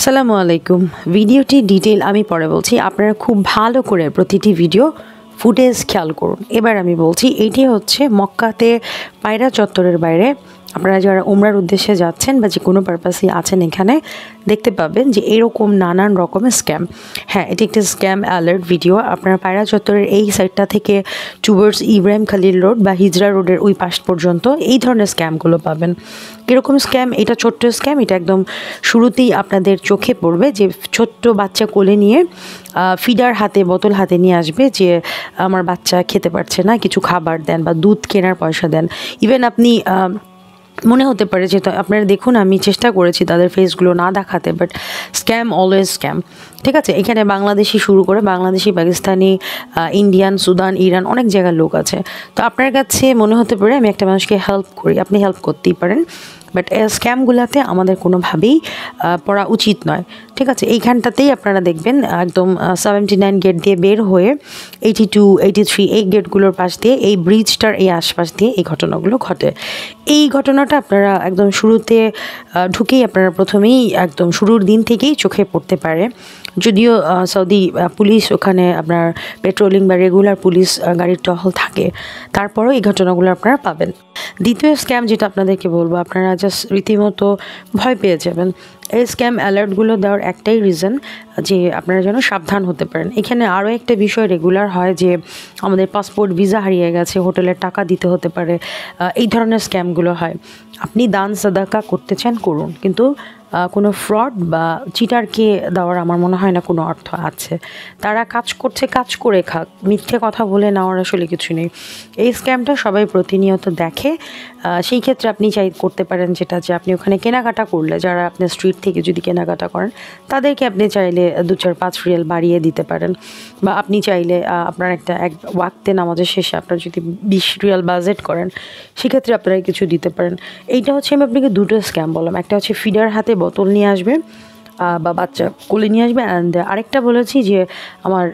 আসসালামু আলাইকুম। ভিডিওটি ডিটেইল আমি পরে বলছি, আপনারা খুব ভালো করে প্রতিটি ভিডিও ফুটেজ খেয়াল করুন। এবার আমি বলছি, এইটি হচ্ছে মক্কাতে পায়রা চত্বরের বাইরে আপনারা যারা উমরার উদ্দেশ্যে যাচ্ছেন বা যে কোনো পারপাসে আছেন এখানে দেখতে পাবেন যে এরকম নানান রকমের স্ক্যাম। হ্যাঁ, এটি একটি স্ক্যাম অ্যালার্ট ভিডিও। আপনারা পায়রা চত্বরের এই সাইডটা থেকে টুয়ার্ডস ইব্রাহিম খালিল রোড বা হিজরা রোডের ওই পাশ পর্যন্ত এই ধরনের স্ক্যামগুলো পাবেন। কীরকম স্ক্যাম? এটা ছোট্ট স্ক্যাম, এটা একদম শুরুতেই আপনাদের চোখে পড়বে যে ছোট্ট বাচ্চা কোলে নিয়ে ফিডার হাতে বোতল হাতে নিয়ে আসবে যে আমার বাচ্চা খেতে পারছে না, কিছু খাবার দেন বা দুধ কেনার পয়সা দেন। ইভেন আপনি মনে হতে পারে যে আপনারা দেখুন, আমি চেষ্টা করেছি তাদের ফেসগুলো না দেখাতে, বাট স্ক্যাম অলওয়েজ স্ক্যাম। ঠিক আছে, এখানে বাংলাদেশি শুরু করে Bangladeshi, Pakistani, Indian, Sudan, Iran অনেক জায়গার লোক আছে। তো আপনার কাছে মনে হতে পারে আমি একটা মানুষকে হেল্প করি, আপনি হেল্প করতেই পারেন, বাট স্ক্যামগুলোতে আমাদের কোনোভাবেই পড়া উচিত নয়। ঠিক আছে, এইখানটাতেই আপনারা দেখবেন একদম 79 গেট দিয়ে বের হয়ে 82, 83 এই গেটগুলোর পাশ দিয়ে এই ব্রিজটার এই আশপাশ দিয়ে এই ঘটনাগুলো ঘটে। এই ঘটনাটা আপনারা একদম শুরুতে ঢুকেই আপনারা প্রথমেই একদম শুরুর দিন থেকেই চোখে পড়তে পারে। যদিও সৌদি পুলিশ ওখানে আপনার পেট্রোলিং বা রেগুলার পুলিশ গাড়ির টহল থাকে, তারপরেও এই ঘটনাগুলো আপনারা পাবেন। দ্বিতীয় স্ক্যাম যেটা আপনাদেরকে বলবো, আপনারা জাস্ট রীতিমতো ভয় পেয়ে যাবেন। এই স্ক্যাম অ্যালার্টগুলো দেওয়ার একটাই রিজন যে আপনারা যেন সাবধান হতে পারেন। এখানে আরও একটা বিষয় রেগুলার হয় যে আমাদের পাসপোর্ট, ভিসা হারিয়ে গেছে, হোটেলের টাকা দিতে হতে পারে, এই ধরনের স্ক্যামগুলো হয়। আপনি দান সাদাকা করতে চান করুন, কিন্তু কোনো ফ্রড বা চিটারকে দেওয়ার আমার মনে হয় না কোনো অর্থ আছে। তারা কাজ করছে, কাজ করে খাক, মিথ্যে কথা বলে নেওয়ার আসলে কিছু নেই। এই স্ক্যামটা সবাই প্রতিনিয়ত দেখে। সেই ক্ষেত্রে আপনি করতে পারেন যেটা, যে আপনি ওখানে কেনাকাটা করলে, যারা আপনি স্ট্রিট থেকে যদি কেনাকাটা করেন তাদেরকে আপনি চাইলে 2-4-5 রিয়াল বাড়িয়ে দিতে পারেন, বা আপনি চাইলে আপনার এক ওয়াক্তে নামাজের শেষে আপনার যদি 20 রিয়াল বাজেট করেন সেক্ষেত্রে আপনারা কিছু দিতে পারেন। এইটা হচ্ছে আমি আপনাকে দুটো স্ক্যাম বললাম, একটা হচ্ছে ফিডার হাতে বোতল নিয়ে আসবে বা বাচ্চা কোলে নিয়ে আসবে, অ্যান্ড আরেকটা বলেছি যে আমার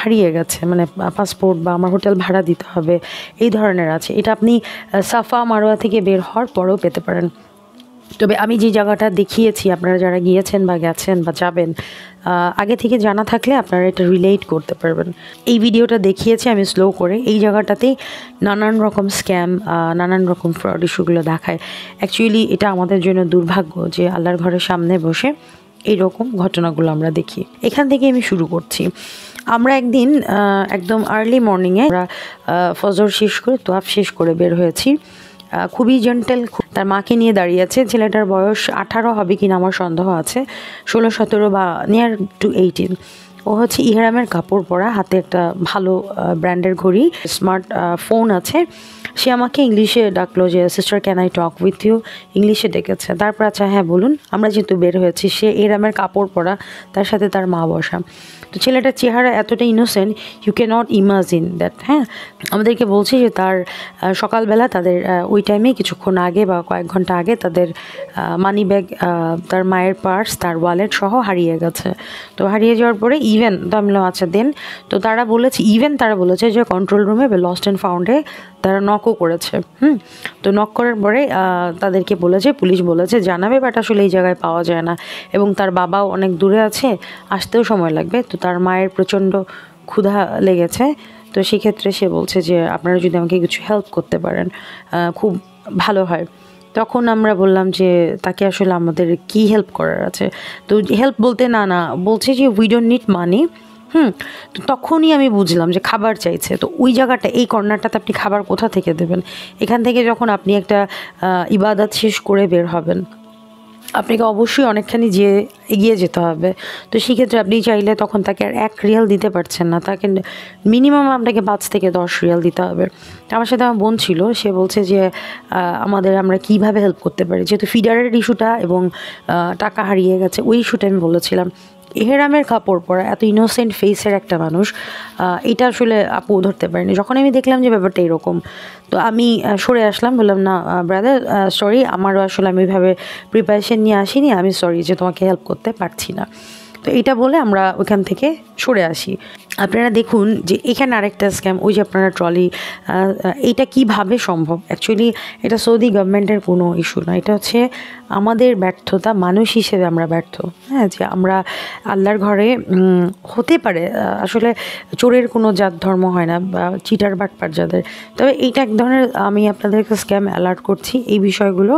হারিয়ে গেছে, মানে পাসপোর্ট বা আমার হোটেল ভাড়া দিতে হবে, এই ধরনের আছে। এটা আপনি সাফা মারোয়া থেকে বের হওয়ার পরেও পেতে পারেন। তবে আমি যে জায়গাটা দেখিয়েছি, আপনারা যারা গিয়েছেন বা গেছেন বা যাবেন, আগে থেকে জানা থাকলে আপনারা এটা রিলেট করতে পারবেন। এই ভিডিওটা দেখিয়েছি আমি স্লো করে, এই জায়গাটাতেই নানান রকম স্ক্যাম, নানান রকম ফ্রড ইস্যুগুলো দেখায়। অ্যাকচুয়ালি এটা আমাদের জন্য দুর্ভাগ্য যে আল্লাহর ঘরের সামনে বসে এইরকম ঘটনাগুলো আমরা দেখি। এখান থেকে আমি শুরু করছি। আমরা একদিন একদম আর্লি মর্নিংয়ে আমরা ফজর শেষ করে, তোয়াফ শেষ করে বের হয়েছি। খুবই জেন্টেল, তার মাকে নিয়ে দাঁড়িয়ে আছে। ছেলেটার বয়স 18 হবে কিনা আমার সন্দেহ আছে, 16-17 বা নিয়ার টু 18। ও হচ্ছে ইহরামের কাপড় পরা, হাতে একটা ভালো ব্র্যান্ডের ঘড়ি, স্মার্ট ফোন আছে। সে আমাকে ইংলিশে ডাকলো যে sister can I talk with you, ইংলিশে ডেকেছে। তারপর আচ্ছা হ্যাঁ বলুন। আমরা যেহেতু বের হয়েছি, সে ইহরামের কাপড় পরা, তার সাথে তার মা বসা। তো ছেলেটার চেহারা এতটা innocent, you can not imagine that. হ্যাঁ, আমাদেরকে বলছে যে তার সকালবেলা তাদের ওই টাইমে কিছুক্ষণ আগে বা কয়েক ঘন্টা আগে তাদের মানি ব্যাগ, তার মায়ের পার্স, তার ওয়ালেট সহ হারিয়ে গেছে। তো হারিয়ে যাওয়ার পরে ইভেন তো আমি আচ্ছা দেন, তো তারা বলেছে যে কন্ট্রোল রুমে লস্ট অ্যান্ড ফাউন্ডে তারা নকও করেছে। তো নক করার পরে তাদেরকে বলেছে, পুলিশ বলেছে জানাবে, বাট আসলে এই জায়গায় পাওয়া যায় না, এবং তার বাবাও অনেক দূরে আছে, আসতেও সময় লাগবে। তো তার মায়ের প্রচণ্ড ক্ষুধা লেগেছে। তো সেক্ষেত্রে সে বলছে যে আপনারা যদি আমাকে কিছু হেল্প করতে পারেন খুব ভালো হয়। তখন আমরা বললাম যে তাকে আসলে আমাদের কি হেল্প করার আছে। তো হেল্প বলতে না বলছে যে উই ডোন্ট নিড মানি। তো তখনই আমি বুঝলাম যে খাবার চাইছে। তো ওই জায়গাটা, এই কর্নারটাতে আপনি খাবার কোথা থেকে দেবেন? এখান থেকে যখন আপনি একটা ইবাদত শেষ করে বের হবেন, আপনাকে অবশ্যই অনেকখানি এগিয়ে যেতে হবে। তো সেক্ষেত্রে আপনি চাইলে তখন তাকে আর 1 রিয়াল দিতে পারছেন না, তাকে মিনিমাম আপনাকে 5 থেকে 10 রিয়াল দিতে হবে। আমার সাথে আমার বোন ছিল, সে বলছে যে আমরা কীভাবে হেল্প করতে পারি, যেহেতু ফিডারের ইস্যুটা এবং টাকা হারিয়ে গেছে ওই ইস্যুটা আমি বলেছিলাম। এহরামের কাপড় পরা, এত ইনোসেন্ট ফেসের একটা মানুষ, এটা আসলে আপু ধরতে পারেনি। যখন আমি দেখলাম যে ব্যাপারটা এরকম, তো আমি সরে আসলাম, বললাম না ব্রাদার সরি, আমারও আসলে আমি ওইভাবে প্রিপারেশন নিয়ে আসিনি, আমি সরি যে তোমাকে হেল্প করতে পারছি না। তো এটা বলে আমরা ওইখান থেকে সরে আসি। আপনারা দেখুন যে এখানে আরেকটা স্ক্যাম, ওই যে আপনারা ট্রলি, এটা কিভাবে সম্ভব? অ্যাকচুয়ালি এটা সৌদি গভর্নমেন্টের কোনো ইস্যু না, এটা হচ্ছে আমাদের ব্যর্থতা, মানুষ হিসেবে আমরা ব্যর্থ। হ্যাঁ, যে আমরা আল্লাহর ঘরে হতে পারে আসলে চোরের কোনো জাত ধর্ম হয় না, বা চিটার বাটপার যাদের, তবে এইটা এক ধরনের, আমি আপনাদেরকে স্ক্যাম অ্যালার্ট করছি। এই বিষয়গুলো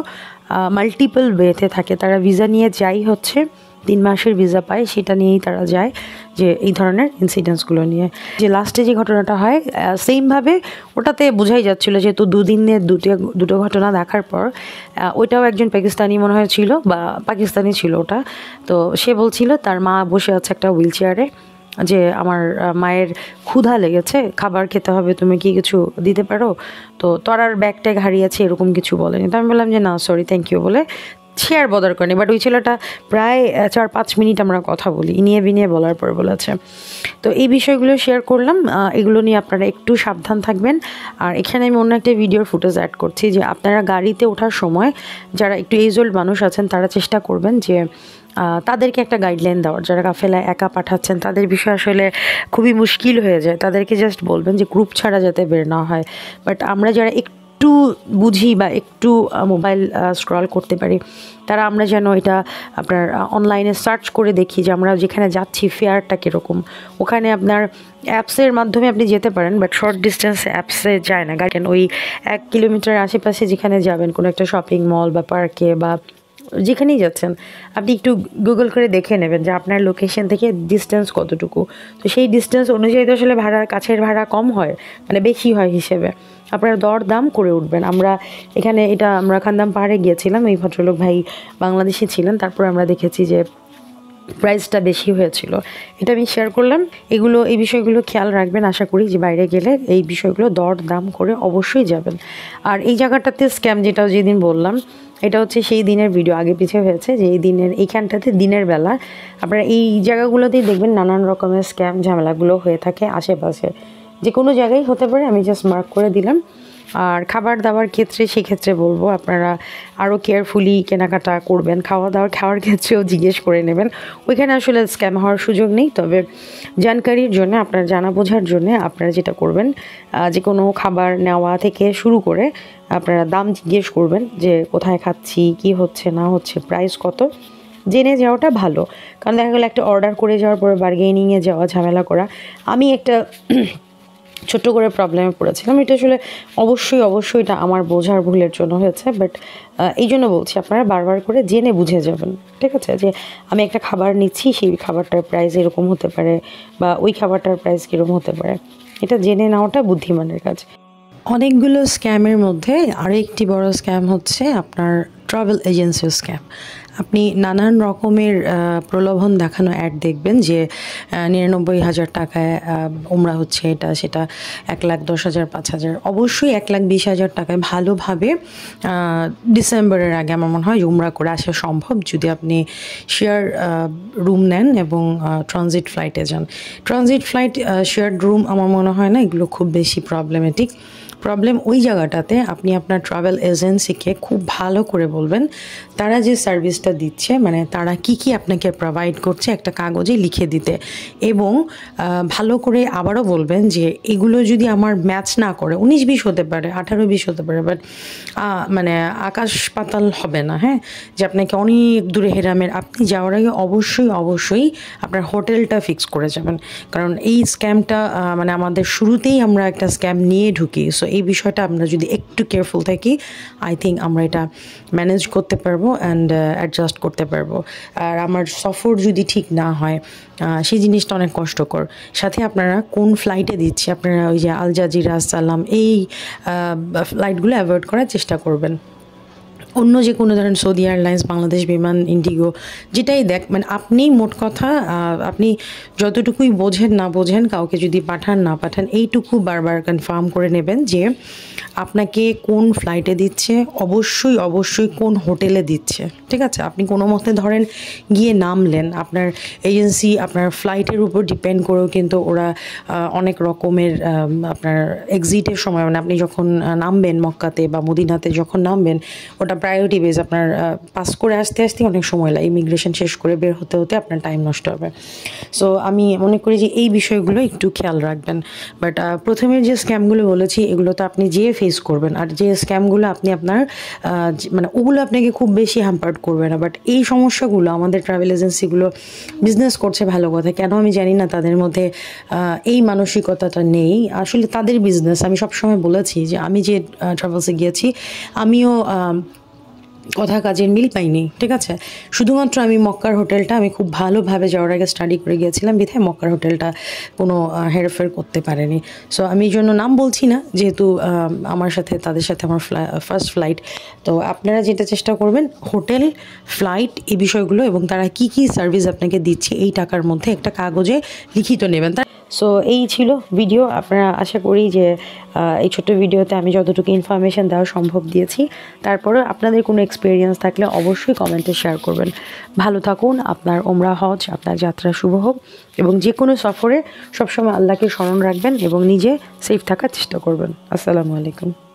মাল্টিপল ওয়েতে থাকে। তারা ভিসা নিয়ে যাই হচ্ছে 3 মাসের ভিসা পায়, সেটা নিয়েই তারা যায়, যে এই ধরনের ইনসিডেন্টসগুলো নিয়ে। যে লাস্টে যে ঘটনাটা হয় সেমভাবে ওটাতে বোঝাই যাচ্ছিলো, যেহেতু দুদিনের দুটো ঘটনা দেখার পর, ওইটাও একজন পাকিস্তানি মনে হয় ছিল, বা পাকিস্তানি ছিল ওটা। তো সে বলছিল তার মা বসে আছে একটা হুইল চেয়ারে, যে আমার মায়ের ক্ষুধা লেগেছে, খাবার খেতে হবে, তুমি কি কিছু দিতে পারো? তো তোরার ব্যাগ ট্যাগ হারিয়েছে, এরকম কিছু বলেনি। তো আমি বললাম যে না সরি, থ্যাংক ইউ বলে সে আর বদার করেনি। বাট ওই ছেলেটা প্রায় 4-5 মিনিট আমরা কথা বলি, ইনিয়ে বিনিয়ে বলার পর বলেছে। তো এই বিষয়গুলো শেয়ার করলাম, এগুলো নিয়ে আপনারা একটু সাবধান থাকবেন। আর এখানে আমি অন্য একটা ভিডিওর ফুটেজ অ্যাড করছি, যে আপনারা গাড়িতে ওঠার সময় যারা একটু এজ ওল্ড মানুষ আছেন, তারা চেষ্টা করবেন যে তাদেরকে একটা গাইডলাইন দেওয়ার। যারা কাফেলায় একা পাঠাচ্ছেন, তাদের বিষয় আসলে খুবই মুশকিল হয়ে যায়, তাদেরকে জাস্ট বলবেন যে গ্রুপ ছাড়া যাতে বের না হয়। বাট আমরা যারা একটু বুঝি বা একটু মোবাইল স্ক্রল করতে পারি, তারা আমরা যেন এটা আপনার অনলাইনে সার্চ করে দেখি যে আমরা যেখানে যাচ্ছি ফেয়ারটা কীরকম। ওখানে আপনার অ্যাপসের মাধ্যমে আপনি যেতে পারেন, বাট শর্ট ডিস্টেন্স অ্যাপসে যায় না। কারণ ওই 1 কিলোমিটার আশেপাশে যেখানে যাবেন, কোনো একটা শপিং মল বা পার্কে বা যেখানেই যাচ্ছেন, আপনি একটু গুগল করে দেখে নেবেন যে আপনার লোকেশন থেকে ডিস্টেন্স কতটুকু। তো সেই ডিস্টেন্স অনুযায়ী তো আসলে ভাড়া, কাছের ভাড়া কম হয়, মানে বেশি হয় হিসেবে, আপনারা দর দাম করে উঠবেন। আমরা এখানে আমরা খানদাম পাহাড়ে গিয়েছিলাম, এই ভদ্রলোক ভাই বাংলাদেশি ছিলেন, তারপর আমরা দেখেছি যে প্রাইসটা বেশি হয়েছিল। এটা আমি শেয়ার করলাম। এই বিষয়গুলো খেয়াল রাখবেন। আশা করি যে বাইরে গেলে এই বিষয়গুলো দর দাম করে অবশ্যই যাবেন। আর এই জায়গাটাতে স্ক্যাম, যেদিন বললাম, এটা হচ্ছে সেই দিনের ভিডিও, আগে পিছিয়ে হয়েছে, যে এই দিনের এইখানটাতে দিনের বেলা আপনারা এই জায়গাগুলোতেই দেখবেন নানান রকমের স্ক্যাম ঝামেলাগুলো হয়ে থাকে আশেপাশে। যে কোনো জায়গায় হতে পারে, আমি জাস্ট মার্ক করে দিলাম। আর খাবার দাবার ক্ষেত্রে, সেক্ষেত্রে বলবো আপনারা আরও কেয়ারফুলি কেনাকাটা করবেন। খাওয়ার ক্ষেত্রেও জিজ্ঞেস করে নেবেন, ওইখানে আসলে স্ক্যাম হওয়ার সুযোগ নেই। তবে জানকারির জন্য, আপনার জানা বোঝার জন্য আপনারা যেটা করবেন, যে কোনো খাবার নেওয়া থেকে শুরু করে আপনারা দাম জিজ্ঞেস করবেন, যে কোথায় খাচ্ছি, কি হচ্ছে না হচ্ছে, প্রাইস কত, জেনে যাওয়াটা ভালো। কারণ দেখা গেলো একটা অর্ডার করে যাওয়ার পরে বার্গেনিংয়ে যাওয়া, ঝামেলা করা। আমি একটা ছোট্ট করে প্রবলেমে পড়েছিলাম, এটা আসলে অবশ্যই এটা আমার বোঝার ভুলের জন্য হয়েছে। বাট এই জন্য বলছি, আপনারা বারবার করে জেনে বুঝে যাবেন, ঠিক আছে? যে আমি একটা খাবার নিচ্ছি, সেই খাবারটার প্রাইস এরকম হতে পারে, বা ওই খাবারটার প্রাইস কীরকম হতে পারে, এটা জেনে নেওয়াটা বুদ্ধিমানের কাজ। অনেকগুলো স্ক্যামের মধ্যে আরও একটি বড় স্ক্যাম হচ্ছে আপনার ট্রাভেল এজেন্সির স্ক্যাম। আপনি নানান রকমের প্রলোভন দেখানো অ্যাড দেখবেন, যে 99,000 টাকায় উমরা হচ্ছে, এটা সেটা, 1,10,000, 5,000, অবশ্যই 1,20,000 টাকায় ভালোভাবে ডিসেম্বরের আগে আমার মনে হয় উমরা করে আসা সম্ভব, যদি আপনি শেয়ার রুম নেন এবং ট্রানজিট ফ্লাইটে যান। ট্রানজিট ফ্লাইট, শেয়ার রুম আমার মনে হয় না এগুলো খুব বেশি প্রবলেমেটিক। প্রবলেম ওই জায়গাটাতে আপনি আপনার ট্রাভেল এজেন্সিকে খুব ভালো করে বলবেন তারা যে সার্ভিসটা দিচ্ছে, মানে তারা কি আপনাকে প্রোভাইড করছে, একটা কাগজে লিখে দিতে। এবং ভালো করে আবারও বলবেন যে এগুলো যদি আমার ম্যাচ না করে, 19-20 হতে পারে, 18-20 হতে পারে, বাট মানে আকাশ পাতাল হবে না। হ্যাঁ, যে আপনাকে অনেক দূরে হেরামের, আপনি যাওয়ার আগে অবশ্যই আপনার হোটেলটা ফিক্স করে যাবেন। কারণ এই স্ক্যামটা মানে আমাদের শুরুতেই আমরা একটা স্ক্যাম নিয়ে ঢুকি। সো এই বিষয়টা আমরা যদি একটু কেয়ারফুল থাকি, আই থিঙ্ক আমরা এটা ম্যানেজ করতে পারবো অ্যান্ড অ্যাডজাস্ট করতে পারবো। আর আমার সফর যদি ঠিক না হয়, সেই জিনিসটা অনেক কষ্টকর। সাথে আপনারা কোন ফ্লাইটে দিচ্ছে, আপনারা ওই যে আল জাজিরা, সালাম, এই ফ্লাইটগুলো অ্যাভয়েড করার চেষ্টা করবেন। অন্য যে কোনো ধরেন সৌদি এয়ারলাইন্স, বাংলাদেশ বিমান, ইন্ডিগো, যেটাই মানে আপনি মোট কথা আপনি যতটুকুই বোঝেন না বোঝেন, কাউকে যদি পাঠান না পাঠান, এইটুকু বারবার কনফার্ম করে নেবেন যে আপনাকে কোন ফ্লাইটে দিচ্ছে, অবশ্যই কোন হোটেলে দিচ্ছে, ঠিক আছে? আপনি কোনো মতে ধরেন গিয়ে নামলেন, আপনার এজেন্সি আপনার ফ্লাইটের উপর ডিপেন্ড করেও কিন্তু ওরা অনেক রকমের আপনার এক্সিটের সময়, মানে আপনি যখন নামবেন মক্কাতে বা মদিনাতে যখন নামবেন, ওটা প্রায়োরিটি বেস আপনার পাস করে আসতে আসতে অনেক সময় লাগে, ইমিগ্রেশন শেষ করে বের হতে হতে আপনার টাইম নষ্ট হবে। সো আমি মনে করি যে এই বিষয়গুলো একটু খেয়াল রাখবেন। বাট প্রথমের যে স্ক্যামগুলো বলেছি এগুলো তো আপনি যেয়ে ফেস করবেন, আর যে স্ক্যামগুলো আপনি আপনার মানে ওগুলো আপনাকে খুব বেশি হ্যাম্পার্ড করবে না। বাট এই সমস্যাগুলো আমাদের ট্রাভেল এজেন্সিগুলো বিজনেস করছে ভালো কথা, কেন আমি জানি না তাদের মধ্যে এই মানসিকতাটা নেই। আসলে তাদের বিজনেস, আমি সবসময় বলেছি যে আমি যে ট্রাভেলসে গিয়েছি আমিও কথা কাজের মিল পাইনি, ঠিক আছে। শুধুমাত্র আমি মক্কার হোটেলটা আমি খুব ভালোভাবে যাওয়ার আগে স্টাডি করে গিয়েছিলাম, বিধায় মক্কার হোটেলটা কোনো হেরফের করতে পারেনি। সো আমি এই জন্য নাম বলছি না, যেহেতু আমার সাথে তাদের সাথে আমার ফার্স্ট ফ্লাইট। তো আপনারা যেটা চেষ্টা করবেন হোটেল, ফ্লাইট, এই বিষয়গুলো এবং তারা কি কি সার্ভিস আপনাকে দিচ্ছে এই টাকার মধ্যে একটা কাগজে লিখিত নেবেন। সো এই ছিল ভিডিও। আপনারা আশা করি যে এই ছোট্ট ভিডিওতে আমি যতটুকু ইনফরমেশান দেওয়া সম্ভব দিয়েছি। তারপরে আপনাদের কোনো এক্সপিরিয়েন্স থাকলে অবশ্যই কমেন্টে শেয়ার করবেন। ভালো থাকুন, আপনার ওমরা হজ, আপনার যাত্রা শুভ হোক, এবং যে কোনো সফরে সবসময় আল্লাহকে স্মরণ রাখবেন এবং নিজে সেফ থাকার চেষ্টা করবেন। আসসালামু আলাইকুম।